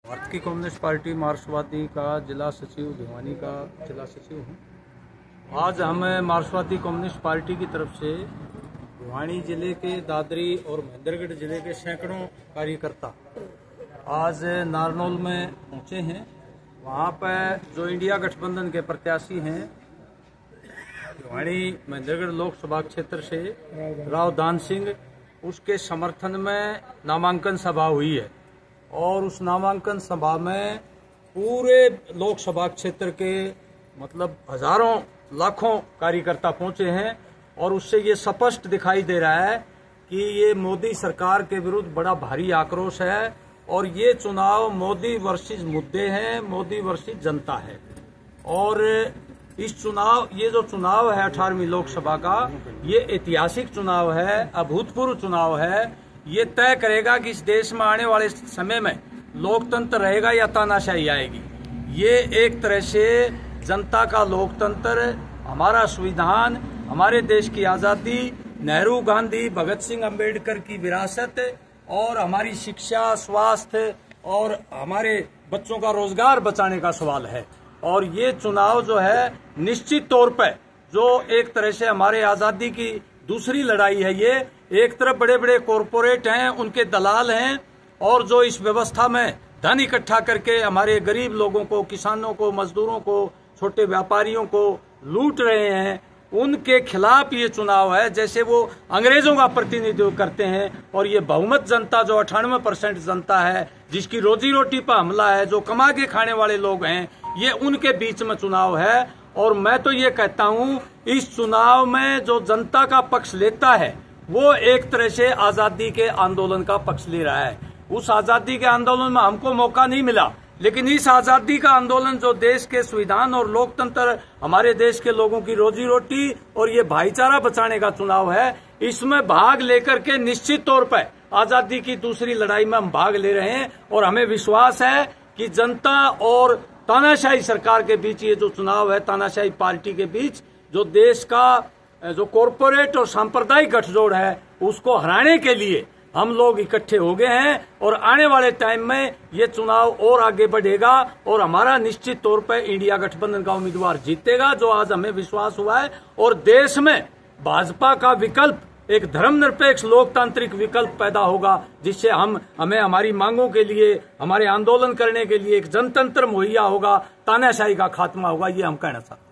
भारत की communist party मार्क्सवादी का जिला सचिव, भिवानी का जिला सचिव हूँ। आज हम मार्क्सवादी कम्युनिस्ट पार्टी की तरफ से भिवानी जिले के दादरी और महेंद्रगढ़ जिले के सैकड़ों कार्यकर्ता आज नारनौल में पहुँचे हैं। वहाँ पर जो इंडिया गठबंधन के प्रत्याशी हैं, भिवानी महेंद्रगढ़ लोकसभा क्षेत्र से राव दान सिंह, उसके समर्थन में नामांकन सभा हुई है और उस नामांकन सभा में पूरे लोकसभा क्षेत्र के मतलब हजारों लाखों कार्यकर्ता पहुंचे हैं और उससे ये स्पष्ट दिखाई दे रहा है कि ये मोदी सरकार के विरुद्ध बड़ा भारी आक्रोश है और ये चुनाव मोदी वर्सेस मुद्दे हैं, मोदी वर्सेस जनता है। और ये जो चुनाव है 18वीं लोकसभा का, ये ऐतिहासिक चुनाव है, अभूतपूर्व चुनाव है। ये तय करेगा कि इस देश में आने वाले समय में लोकतंत्र रहेगा या तानाशाही आएगी। ये एक तरह से जनता का लोकतंत्र, हमारा संविधान, हमारे देश की आजादी, नेहरू, गांधी, भगत सिंह, अंबेडकर की विरासत और हमारी शिक्षा, स्वास्थ्य और हमारे बच्चों का रोजगार बचाने का सवाल है। और ये चुनाव जो है निश्चित तौर पर जो एक तरह से हमारे आजादी की दूसरी लड़ाई है, ये एक तरफ बड़े बड़े कॉरपोरेट हैं, उनके दलाल हैं और जो इस व्यवस्था में धन इकट्ठा करके हमारे गरीब लोगों को, किसानों को, मजदूरों को, छोटे व्यापारियों को लूट रहे हैं, उनके खिलाफ ये चुनाव है। जैसे वो अंग्रेजों का प्रतिनिधित्व करते हैं और ये बहुमत जनता जो 98% जनता है, जिसकी रोजी रोटी पर हमला है, जो कमा के खाने वाले लोग हैं, ये उनके बीच में चुनाव है। और मैं तो ये कहता हूँ, इस चुनाव में जो जनता का पक्ष लेता है वो एक तरह से आजादी के आंदोलन का पक्ष ले रहा है। उस आजादी के आंदोलन में हमको मौका नहीं मिला, लेकिन इस आजादी का आंदोलन जो देश के संविधान और लोकतंत्र, हमारे देश के लोगों की रोजी रोटी और ये भाईचारा बचाने का चुनाव है, इसमें भाग लेकर के निश्चित तौर पर आजादी की दूसरी लड़ाई में हम भाग ले रहे हैं। और हमें विश्वास है कि जनता और तानाशाही सरकार के बीच ये जो चुनाव है, तानाशाही पार्टी के बीच, जो देश का जो कॉरपोरेट और सांप्रदायिक गठजोड़ है, उसको हराने के लिए हम लोग इकट्ठे हो गए हैं। और आने वाले टाइम में ये चुनाव और आगे बढ़ेगा और हमारा निश्चित तौर पर इंडिया गठबंधन का उम्मीदवार जीतेगा, जो आज हमें विश्वास हुआ है। और देश में भाजपा का विकल्प एक धर्मनिरपेक्ष लोकतांत्रिक विकल्प पैदा होगा, जिससे हमें हमारी मांगों के लिए, हमारे आंदोलन करने के लिए एक जनतंत्र मुहैया होगा, तानाशाही का खात्मा होगा। ये हम कहना चाहते हैं।